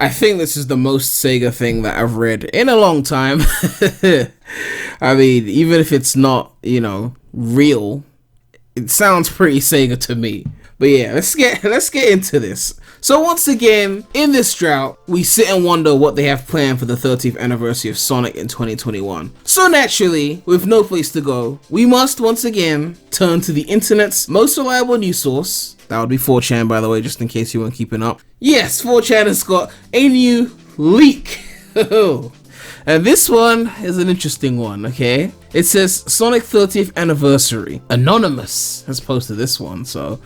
I think this is the most Sega thing that I've read in a long time. I mean, even if it's not, real, it sounds pretty Sega to me. But yeah, let's get into this. So once again, in this drought, we sit and wonder what they have planned for the 30th anniversary of Sonic in 2021. So naturally, with no place to go, we must once again turn to the internet's most reliable news source. That would be 4chan, by the way, just in case you weren't keeping up. Yes, 4chan has got a new leak. And this one is an interesting one, okay? It says Sonic 30th anniversary. Anonymous has posted this one, so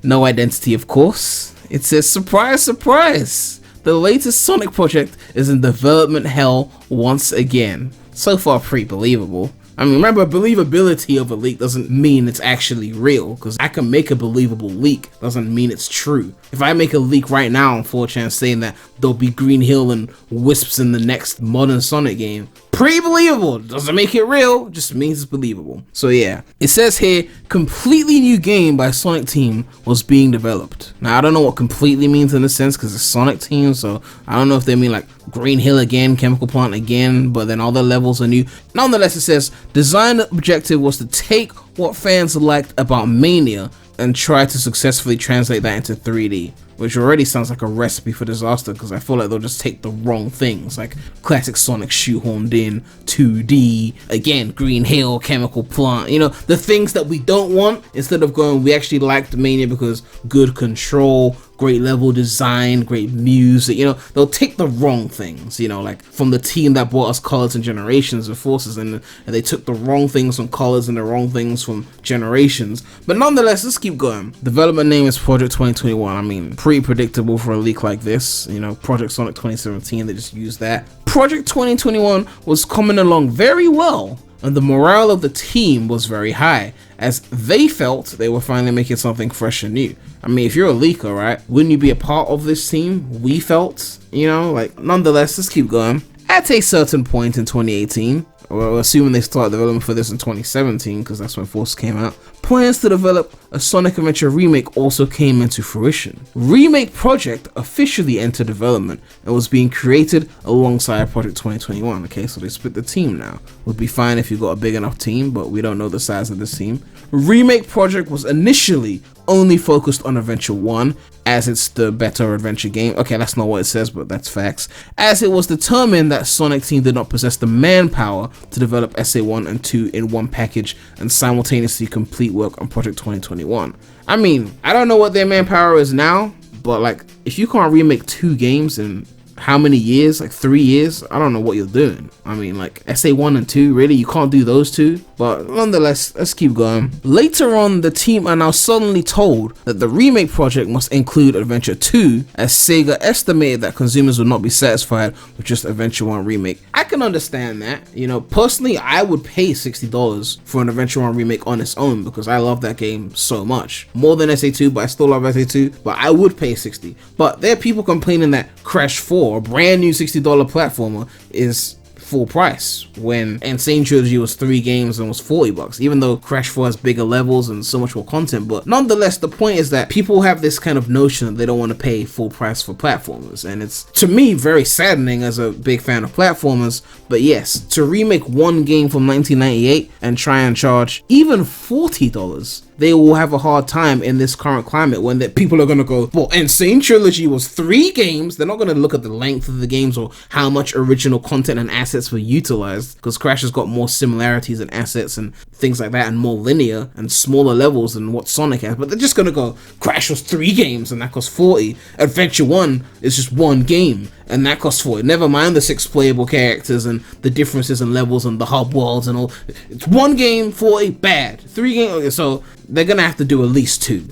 no identity, of course. It says, surprise, surprise! The latest Sonic project is in development hell once again. So far, pretty believable. I mean, remember, believability of a leak doesn't mean it's actually real, because I can make a believable leak, doesn't mean it's true. If I make a leak right now on 4chan saying that there'll be Green Hill and Wisps in the next modern Sonic game, pretty believable. Doesn't make it real, just means it's believable. So yeah, it says here, completely new game by Sonic Team was being developed. Now I don't know what completely means in a sense, because it's Sonic Team, so I don't know if they mean like Green Hill again, Chemical Plant again, but then all the levels are new. Nonetheless, it says, design objective was to take what fans liked about Mania and try to successfully translate that into 3D, which already sounds like a recipe for disaster, because I feel like they'll just take the wrong things, like classic Sonic shoehorned in, 2D, again, Green Hill, Chemical Plant, the things that we don't want, instead of going, we actually liked Mania because good control, great level design, great music, they'll take the wrong things, like from the team that brought us Colors and Generations of Forces, and they took the wrong things from Colors and the wrong things from Generations. But nonetheless, let's keep going. Development name is Project 2021. I mean, pretty predictable for a leak like this. Project Sonic 2017, they just used that. Project 2021 was coming along very well, and the morale of the team was very high, as they felt they were finally making something fresh and new. I mean, if you're a leaker, right, wouldn't you be a part of this team? We felt, nonetheless, let's keep going. At a certain point in 2018, well, assuming they started development for this in 2017, because that's when Force came out, plans to develop a Sonic Adventure remake also came into fruition. Remake project officially entered development and was being created alongside Project 2021. Okay, so they split the team now. Would be fine if you got a big enough team, but we don't know the size of this team. Remake project was initially only focused on Adventure 1, as it's the better adventure game. Okay, that's not what it says, but that's facts. As it was determined that Sonic Team did not possess the manpower to develop SA1 and 2 in one package and simultaneously complete work on Project 2021. I mean, I don't know what their manpower is now, but like, if you can't remake 2 games in how many years, like 3 years, I don't know what you're doing. I mean, like SA1 and 2, really, you can't do those 2? But nonetheless, let's keep going. Later on, the team are now suddenly told that the remake project must include Adventure 2, as Sega estimated that consumers would not be satisfied with just Adventure 1 remake. I can understand that. Personally, I would pay $60 for an Adventure 1 remake on its own, because I love that game so much. More than SA2, but I still love SA2, but I would pay $60. But there are people complaining that Crash 4, a brand new $60 platformer, is full price when Insane Trilogy was 3 games and was $40, even though Crash 4 has bigger levels and so much more content. But nonetheless, the point is that people have this kind of notion that they don't want to pay full price for platformers, and it's, to me, very saddening as a big fan of platformers. But yes, to remake one game from 1998 and try and charge even $40, they will have a hard time in this current climate, when people are going to go, well, Insane Trilogy was 3 games. They're not going to look at the length of the games or how much original content and assets were utilized, because Crash has got more similarities and assets and things like that, and more linear and smaller levels than what Sonic has. But they're just going to go, Crash was 3 games and that cost $40. Adventure 1 is just 1 game and that costs $40. Never mind the 6 playable characters and the differences in levels and the hub worlds and all. It's 1 game, $40, bad. 3 games, okay, so they're gonna have to do at least 2,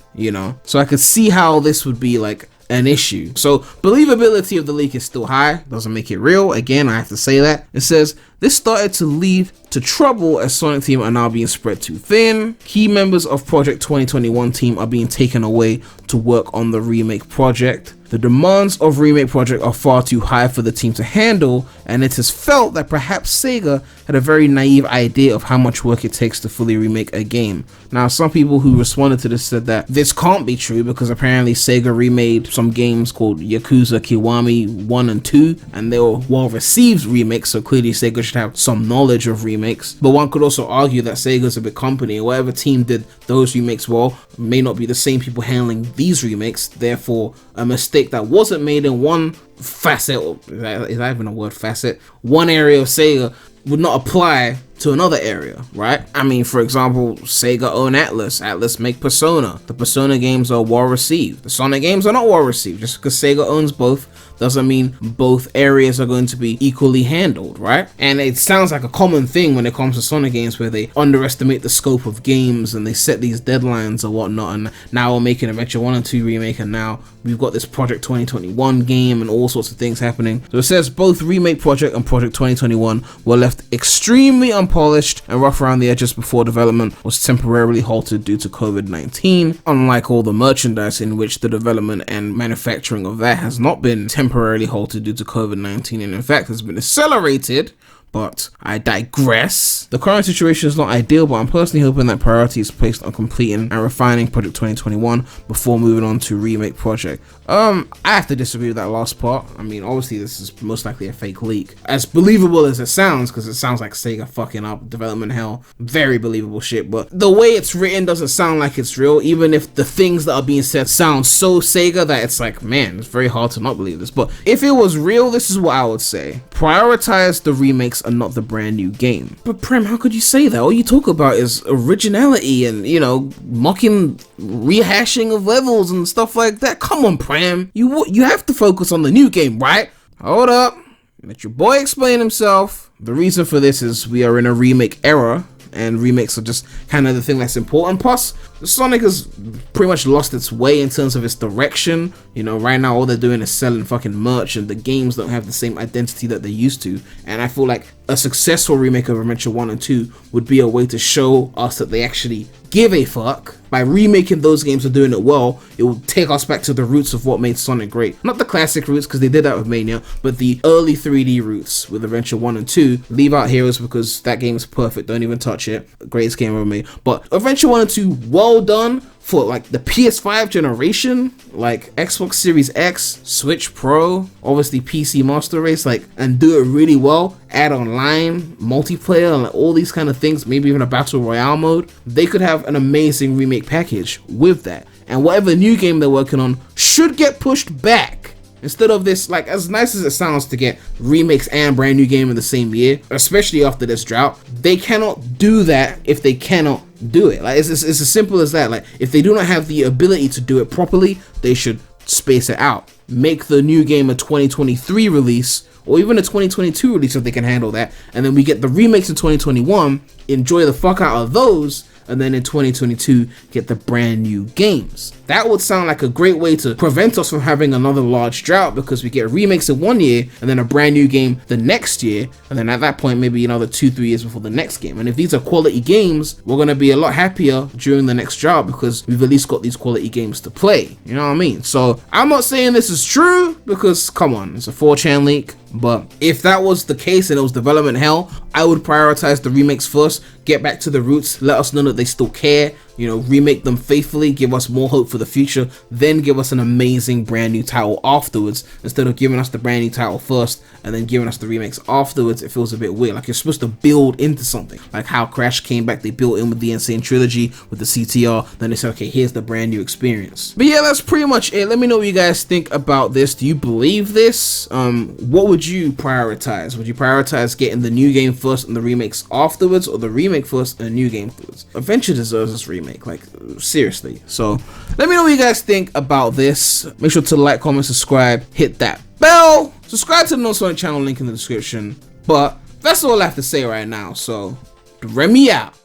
So I could see how this would be like an issue. So believability of the leak is still high, doesn't make it real. Again, I have to say that. It says, this started to lead to trouble as Sonic Team are now being spread too thin. Key members of Project 2021 team are being taken away to work on the remake project. The demands of Remake Project are far too high for the team to handle, and it is felt that perhaps Sega had a very naive idea of how much work it takes to fully remake a game. Now, some people who responded to this said that this can't be true because apparently Sega remade some games called Yakuza Kiwami 1 and 2, and they were well-received remakes, so clearly Sega should have some knowledge of remakes. But one could also argue that Sega's a big company, and whatever team did those remakes well may not be the same people handling these remakes, therefore a mistake that wasn't made in one facet, is that even a word, facet? One area of Sega would not apply to another area, right? I mean, for example, Sega own Atlas make Persona. The Persona games are well received. The Sonic games are not well received. Just because Sega owns both doesn't mean both areas are going to be equally handled, right? And it sounds like a common thing when it comes to Sonic games where they underestimate the scope of games and they set these deadlines or whatnot, and now we're making Adventure 1 and 2 remake, and now we've got this Project 2021 game and all sorts of things happening. So it says both Remake Project and Project 2021 were left extremely unpolished and rough around the edges before development was temporarily halted due to COVID-19, unlike all the merchandise in which the development and manufacturing of that has not been temporarily halted due to COVID-19 and in fact has been accelerated. But I digress. The current situation is not ideal, but I'm personally hoping that priority is placed on completing and refining Project 2021 before moving on to Remake Project. I have to disagree with that last part. I mean, obviously this is most likely a fake leak. As believable as it sounds, because it sounds like Sega fucking up development hell, very believable shit, but the way it's written doesn't sound like it's real, even if the things that are being said sound so Sega that it's like, man, it's very hard to not believe this. But if it was real, this is what I would say. Prioritize the remakes and not the brand new game. But Prem, how could you say that? All you talk about is originality and, you know, mocking rehashing of levels and stuff like that. Come on, Prem. You have to focus on the new game, right? Hold up. Let your boy explain himself. The reason for this is we are in a remake era, and remakes are just kind of the thing that's important. Plus, Sonic has pretty much lost its way in terms of its direction. You know, right now all they're doing is selling fucking merch, and the games don't have the same identity that they used to. And I feel like a successful remake of Adventure 1 and 2 would be a way to show us that they actually give a fuck. By remaking those games and doing it well, it will take us back to the roots of what made Sonic great. Not the classic roots, because they did that with Mania, but the early 3D roots with Adventure 1 and 2. Leave out Heroes because that game is perfect, don't even touch it. Greatest game ever made. But Adventure 1 and 2, well done for like the PS5 generation, like Xbox Series X, Switch Pro, obviously PC Master Race, like, and do it really well. Add online, multiplayer, and like, all these kind of things, maybe even a Battle Royale mode. They could have an amazing remake package with that. And whatever new game they're working on should get pushed back. Instead of this, like, as nice as it sounds to get remakes and brand new game in the same year, especially after this drought, they cannot do that if they cannot do it. Like, it's as simple as that. Like, if they do not have the ability to do it properly, they should space it out. Make the new game a 2023 release, or even a 2022 release if they can handle that, and then we get the remakes in 2021, enjoy the fuck out of those, and then in 2022 get the brand new games. That would sound like a great way to prevent us from having another large drought, because we get remakes in 1 year and then a brand new game the next year, and then at that point maybe another 2-3 years before the next game. And if these are quality games, we're going to be a lot happier during the next drought because we've at least got these quality games to play, you know what I mean? So I'm not saying this is true, because come on, it's a 4chan leak. But if that was the case and it was development hell, I would prioritize the remakes first, get back to the roots, let us know that they still care, you know, remake them faithfully, give us more hope for the future, then give us an amazing brand new title afterwards. Instead of giving us the brand new title first and then giving us the remakes afterwards, it feels a bit weird. Like, you're supposed to build into something. Like how Crash came back, they built in with the Insane Trilogy, with the CTR, then they said, okay, here's the brand new experience. But yeah, that's pretty much it. Let me know what you guys think about this. Do you believe this? What would you prioritize? Would you prioritize getting the new game first and the remakes afterwards, or the remake first and the new game afterwards? Adventure deserves this remake, like, seriously. So let me know what you guys think about this. Make sure to like, comment, subscribe, hit that bell, subscribe to the No Sonic channel, link in the description. But that's all I have to say right now. So Remy out.